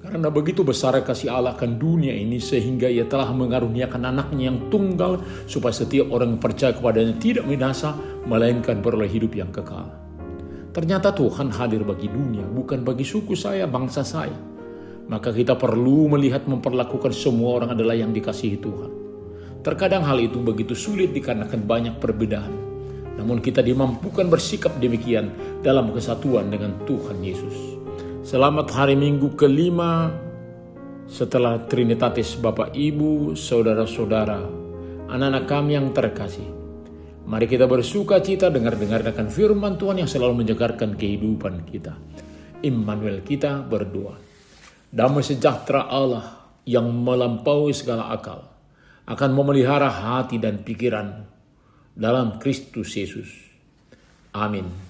Karena begitu besar kasih Allah akan dunia ini sehingga Ia telah mengaruniakan anaknya yang tunggal supaya setiap orang yang percaya kepadanya tidak binasa melainkan beroleh hidup yang kekal. Ternyata Tuhan hadir bagi dunia, bukan bagi suku saya, bangsa saya. Maka kita perlu melihat memperlakukan semua orang adalah yang dikasihi Tuhan. Terkadang hal itu begitu sulit dikarenakan banyak perbedaan. Namun kita dimampukan bersikap demikian dalam kesatuan dengan Tuhan Yesus. Selamat hari Minggu kelima setelah Trinitatis Bapak Ibu, Saudara-saudara, anak-anak kami yang terkasih. Mari kita bersuka cita dengar-dengarkan firman Tuhan yang selalu menyegarkan kehidupan kita. Immanuel, kita berdoa. Damai sejahtera Allah yang melampaui segala akal akan memelihara hati dan pikiran dalam Kristus Yesus. Amin.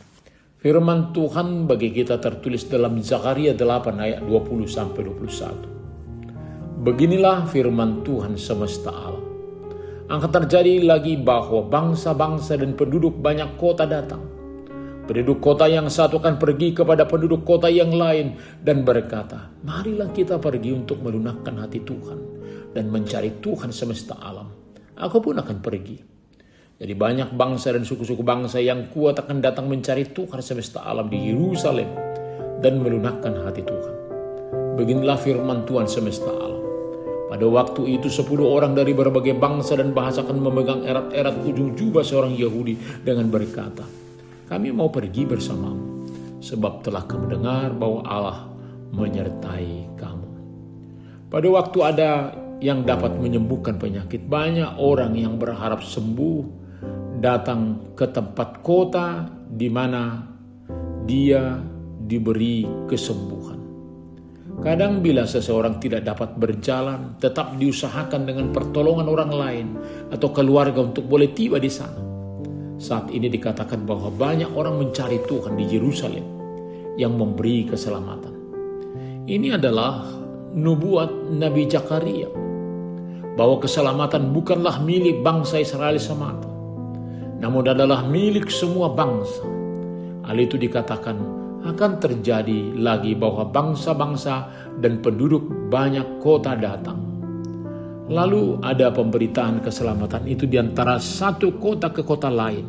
Firman Tuhan bagi kita tertulis dalam Zakaria 8 ayat 20-21. Beginilah firman Tuhan semesta alam. Akan terjadi lagi bahwa bangsa-bangsa dan penduduk banyak kota datang. Penduduk kota yang satu akan pergi kepada penduduk kota yang lain dan berkata, marilah kita pergi untuk melunakkan hati Tuhan dan mencari Tuhan semesta alam. Aku pun akan pergi. Jadi banyak bangsa dan suku-suku bangsa yang kuat akan datang mencari Tuhan semesta alam di Yerusalem dan melunakkan hati Tuhan. Beginilah firman Tuhan semesta alam. Pada waktu itu 10 orang dari berbagai bangsa dan bahasa akan memegang erat-erat ujung jubah seorang Yahudi dengan berkata, kami mau pergi bersamamu, sebab telah kamu dengar bahwa Allah menyertai kamu. Pada waktu ada yang dapat menyembuhkan penyakit, banyak orang yang berharap sembuh datang ke tempat kota di mana dia diberi kesembuhan. Kadang bila seseorang tidak dapat berjalan, tetap diusahakan dengan pertolongan orang lain atau keluarga untuk boleh tiba di sana. Saat ini dikatakan bahwa banyak orang mencari Tuhan di Yerusalem yang memberi keselamatan. Ini adalah nubuat Nabi Zakaria bahwa keselamatan bukanlah milik bangsa Israel semata, namun adalah milik semua bangsa. Hal itu dikatakan akan terjadi lagi bahwa bangsa-bangsa dan penduduk banyak kota datang. Lalu ada pemberitaan keselamatan itu di antara satu kota ke kota lain.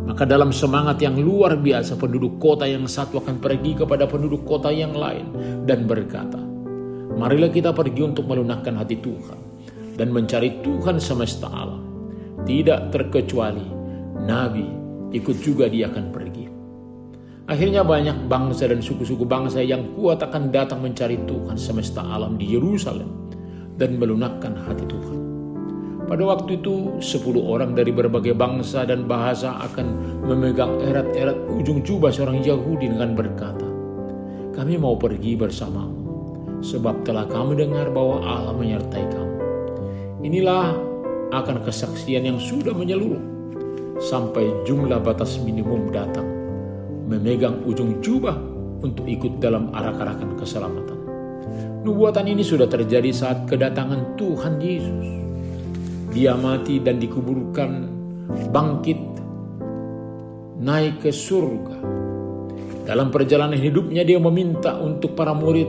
Maka dalam semangat yang luar biasa penduduk kota yang satu akan pergi kepada penduduk kota yang lain dan berkata, marilah kita pergi untuk melunakkan hati Tuhan dan mencari Tuhan semesta alam. Tidak terkecuali Nabi ikut juga dia akan pergi. Akhirnya banyak bangsa dan suku-suku bangsa yang kuat akan datang mencari Tuhan semesta alam di Yerusalem dan melunakkan hati Tuhan. Pada waktu itu 10 orang dari berbagai bangsa dan bahasa akan memegang erat-erat ujung jubah seorang Yahudi dengan berkata, kami mau pergi bersamamu, sebab telah kami dengar bahwa Allah menyertai kamu. Inilah akan kesaksian yang sudah menyeluruh sampai jumlah batas minimum datang, memegang ujung jubah untuk ikut dalam arak-arakan keselamatan. Nubuatan ini sudah terjadi saat kedatangan Tuhan Yesus. Dia mati dan dikuburkan, bangkit, naik ke surga. Dalam perjalanan hidupnya dia meminta untuk para murid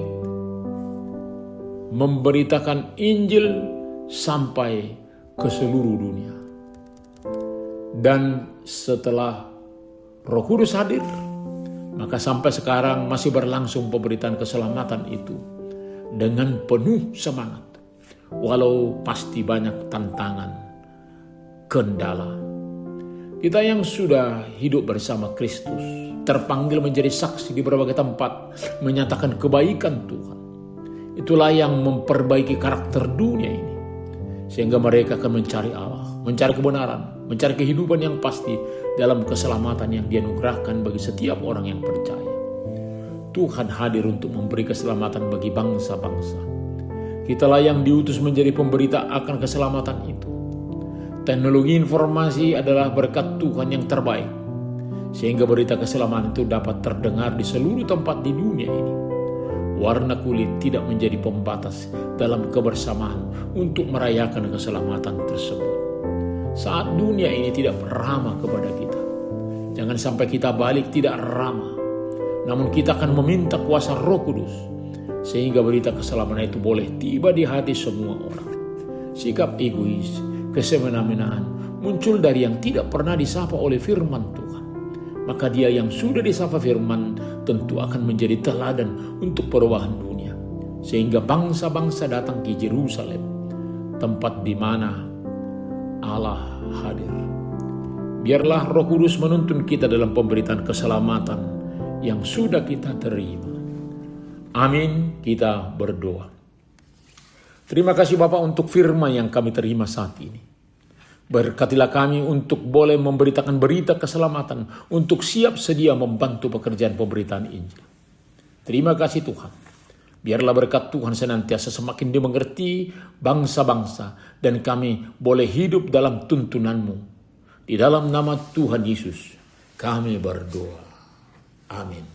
memberitakan Injil sampai ke seluruh dunia. Dan setelah Roh Kudus hadir, maka sampai sekarang masih berlangsung pemberitaan keselamatan itu dengan penuh semangat. Walau pasti banyak tantangan, kendala. Kita yang sudah hidup bersama Kristus terpanggil menjadi saksi di berbagai tempat menyatakan kebaikan Tuhan. Itulah yang memperbaiki karakter dunia ini, sehingga mereka akan mencari Allah, mencari kebenaran, mencari kehidupan yang pasti dalam keselamatan yang dianugerahkan bagi setiap orang yang percaya. Tuhan hadir untuk memberi keselamatan bagi bangsa-bangsa. Kitalah yang diutus menjadi pemberita akan keselamatan itu. Teknologi informasi adalah berkat Tuhan yang terbaik, sehingga berita keselamatan itu dapat terdengar di seluruh tempat di dunia ini. Warna kulit tidak menjadi pembatas dalam kebersamaan untuk merayakan keselamatan tersebut. Saat dunia ini tidak ramah kepada kita, jangan sampai kita balik tidak ramah. Namun kita akan meminta kuasa Roh Kudus, sehingga berita keselamatan itu boleh tiba di hati semua orang. Sikap egois, kesemena-menaan muncul dari yang tidak pernah disapa oleh firman Tuhan. Maka dia yang sudah disapa firman tentu akan menjadi teladan untuk perubahan dunia. Sehingga bangsa-bangsa datang ke Yerusalem, tempat di mana Allah hadir. Biarlah Roh Kudus menuntun kita dalam pemberitaan keselamatan yang sudah kita terima. Amin, kita berdoa. Terima kasih Bapa untuk firman yang kami terima saat ini. Berkatilah kami untuk boleh memberitakan berita keselamatan, untuk siap sedia membantu pekerjaan pemberitaan Injil. Terima kasih Tuhan. Biarlah berkat Tuhan senantiasa semakin dimengerti bangsa-bangsa, dan kami boleh hidup dalam tuntunan-Mu. Di dalam nama Tuhan Yesus kami berdoa. Amin.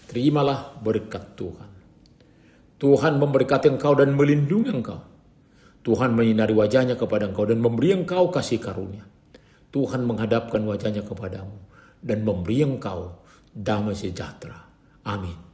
terimalah berkat Tuhan. Tuhan memberkati engkau dan melindungi engkau. Tuhan menyinari wajahnya kepada engkau dan memberi engkau kasih karunia. Tuhan menghadapkan wajahnya kepadamu dan memberi engkau damai sejahtera. Amin.